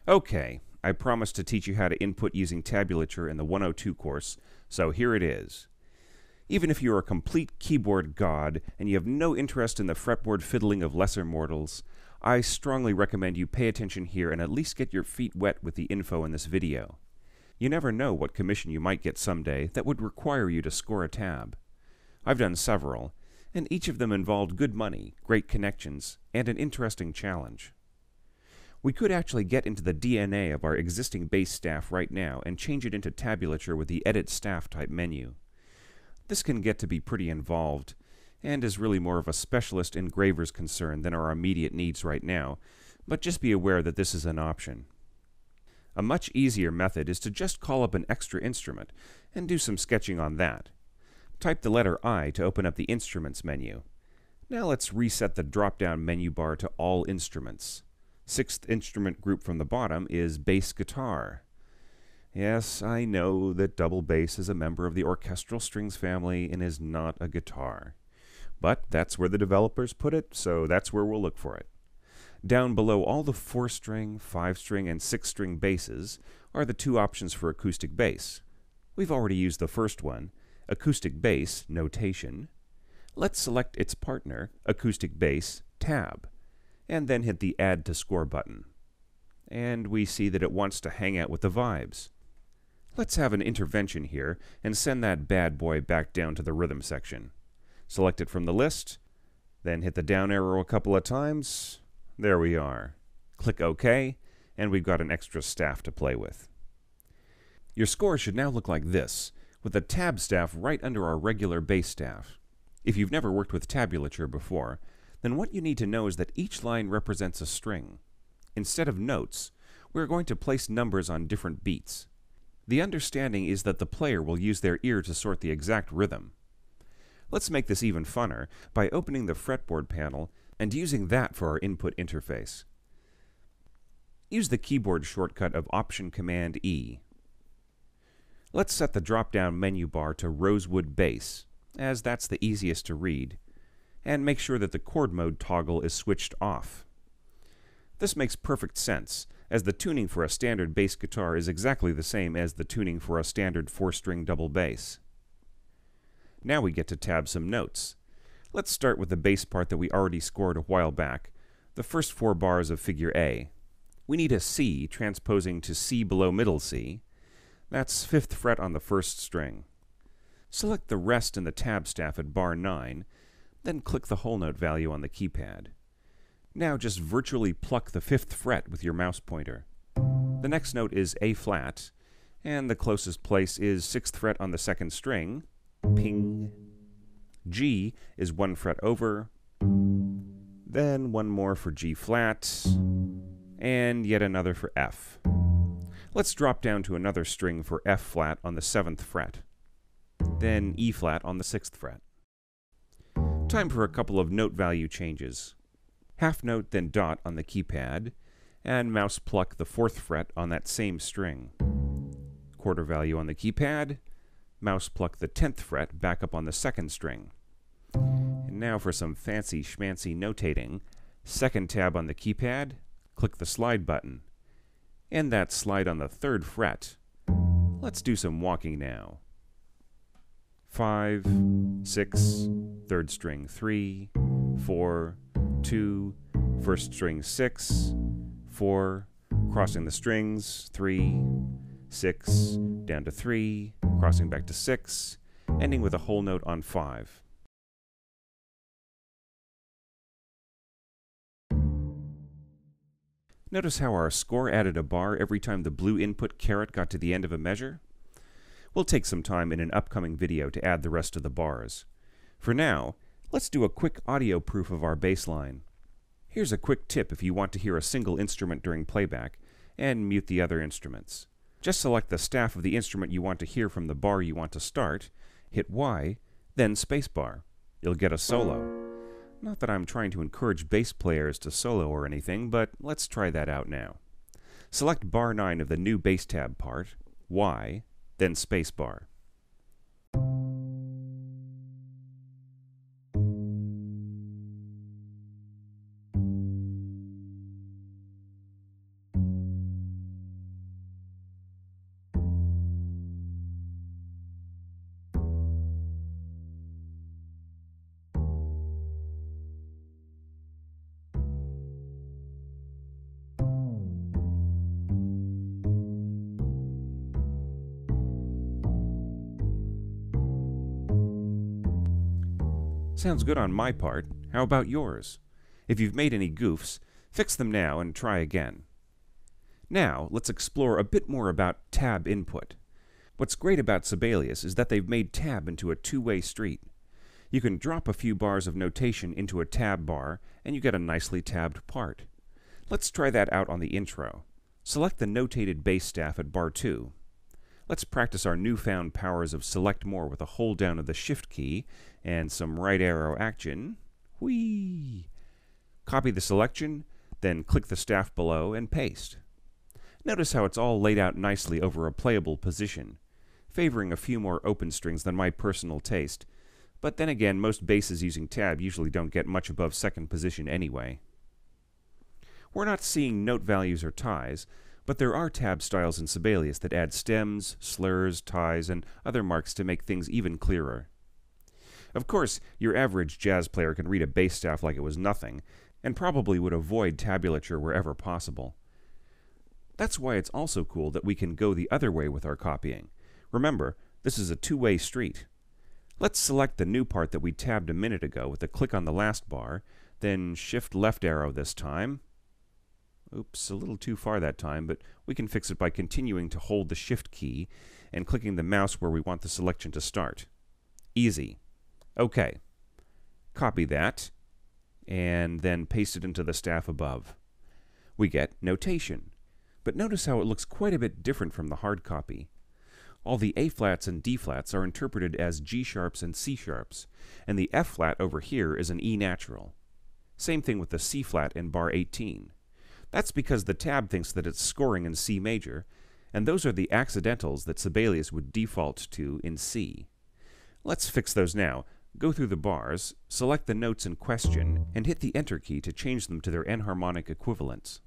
Okay, I promised to teach you how to input using tabulature in the 102 course, so here it is. Even if you are a complete keyboard god and you have no interest in the fretboard fiddling of lesser mortals, I strongly recommend you pay attention here and at least get your feet wet with the info in this video. You never know what commission you might get someday that would require you to score a tab. I've done several, and each of them involved good money, great connections, and an interesting challenge. We could actually get into the DNA of our existing bass staff right now and change it into tabulature with the Edit Staff type menu. This can get to be pretty involved, and is really more of a specialist engraver's concern than our immediate needs right now, but just be aware that this is an option. A much easier method is to just call up an extra instrument and do some sketching on that. Type the letter I to open up the Instruments menu. Now let's reset the drop-down menu bar to All Instruments. Sixth instrument group from the bottom is bass guitar. Yes, I know that double bass is a member of the orchestral strings family and is not a guitar. But that's where the developers put it, so that's where we'll look for it. Down below all the 4-string, 5-string, and 6-string basses are the two options for acoustic bass. We've already used the first one, acoustic bass notation. Let's select its partner, acoustic bass tab, and then hit the Add to Score button. And we see that it wants to hang out with the vibes. Let's have an intervention here and send that bad boy back down to the rhythm section. Select it from the list, then hit the down arrow a couple of times. There we are. Click OK, and we've got an extra staff to play with. Your score should now look like this, with the tab staff right under our regular bass staff. If you've never worked with tabulature before, then what you need to know is that each line represents a string. Instead of notes, we're going to place numbers on different beats. The understanding is that the player will use their ear to sort the exact rhythm. Let's make this even funner by opening the Fretboard panel and using that for our input interface. Use the keyboard shortcut of Option-Command-E. Let's set the drop-down menu bar to Rosewood Bass, as that's the easiest to read, and make sure that the chord mode toggle is switched off. This makes perfect sense, as the tuning for a standard bass guitar is exactly the same as the tuning for a standard 4-string double bass. Now we get to tab some notes. Let's start with the bass part that we already scored a while back, the first 4 bars of figure A. We need a C transposing to C below middle C. That's 5th fret on the 1st string. Select the rest in the tab staff at bar 9, then click the whole note value on the keypad. Now just virtually pluck the 5th fret with your mouse pointer. The next note is A flat, and the closest place is 6th fret on the 2nd string. Ping. G is 1 fret over, then one more for G flat, and yet another for F. Let's drop down to another string for F flat on the 7th fret, then E flat on the 6th fret. Time for a couple of note value changes. Half note then dot on the keypad, and mouse pluck the 4th fret on that same string. Quarter value on the keypad, mouse pluck the 10th fret back up on the 2nd string. And now for some fancy schmancy notating, 2nd tab on the keypad, click the slide button. And that slide on the 3rd fret. Let's do some walking now. 5, 6, 3rd string 3, 4, 2, 1st string 6, 4, crossing the strings, 3, 6, down to 3, crossing back to 6, ending with a whole note on 5. Notice how our score added a bar every time the blue input caret got to the end of a measure? We'll take some time in an upcoming video to add the rest of the bars. For now, let's do a quick audio proof of our bass line. Here's a quick tip if you want to hear a single instrument during playback, and mute the other instruments. Just select the staff of the instrument you want to hear from the bar you want to start, hit Y, then spacebar. You'll get a solo. Not that I'm trying to encourage bass players to solo or anything, but let's try that out now. Select bar 9 of the new bass tab part, Y, then spacebar. Sounds good on my part. How about yours? If you've made any goofs, fix them now and try again. Now, let's explore a bit more about tab input. What's great about Sibelius is that they've made tab into a two-way street. You can drop a few bars of notation into a tab bar, and you get a nicely tabbed part. Let's try that out on the intro. Select the notated bass staff at bar 2. Let's practice our newfound powers of select more with a hold down of the shift key and some right arrow action. Whee! Copy the selection, then click the staff below and paste. Notice how it's all laid out nicely over a playable position, favoring a few more open strings than my personal taste, but then again, most basses using tab usually don't get much above second position anyway. We're not seeing note values or ties, but there are tab styles in Sibelius that add stems, slurs, ties, and other marks to make things even clearer. Of course, your average jazz player can read a bass staff like it was nothing, and probably would avoid tabulature wherever possible. That's why it's also cool that we can go the other way with our copying. Remember, this is a two-way street. Let's select the new part that we tabbed a minute ago with a click on the last bar, then shift left arrow this time. Oops, a little too far that time, but we can fix it by continuing to hold the shift key and clicking the mouse where we want the selection to start. Easy. Okay. Copy that, and then paste it into the staff above. We get notation. But notice how it looks quite a bit different from the hard copy. All the A-flats and D-flats are interpreted as G-sharps and C-sharps, and the F-flat over here is an E natural. Same thing with the C-flat in bar 18. That's because the tab thinks that it's scoring in C major, and those are the accidentals that Sibelius would default to in C. Let's fix those now. Go through the bars, select the notes in question, and hit the Enter key to change them to their enharmonic equivalents.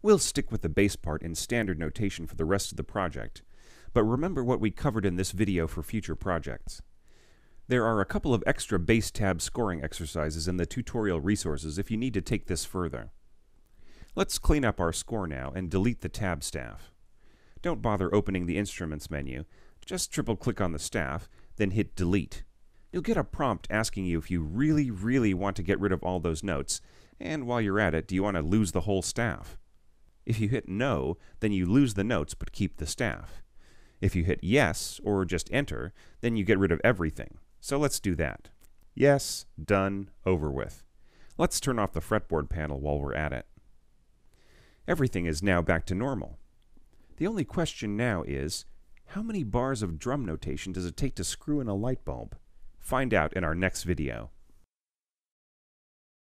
We'll stick with the bass part in standard notation for the rest of the project, but remember what we covered in this video for future projects. There are a couple of extra bass tab scoring exercises in the tutorial resources if you need to take this further. Let's clean up our score now and delete the tab staff. Don't bother opening the Instruments menu, just triple-click on the staff, then hit Delete. You'll get a prompt asking you if you really want to get rid of all those notes, and while you're at it, do you want to lose the whole staff? If you hit No, then you lose the notes but keep the staff. If you hit Yes, or just Enter, then you get rid of everything. So let's do that. Yes, done, over with. Let's turn off the fretboard panel while we're at it. Everything is now back to normal. The only question now is, how many bars of drum notation does it take to screw in a light bulb? Find out in our next video.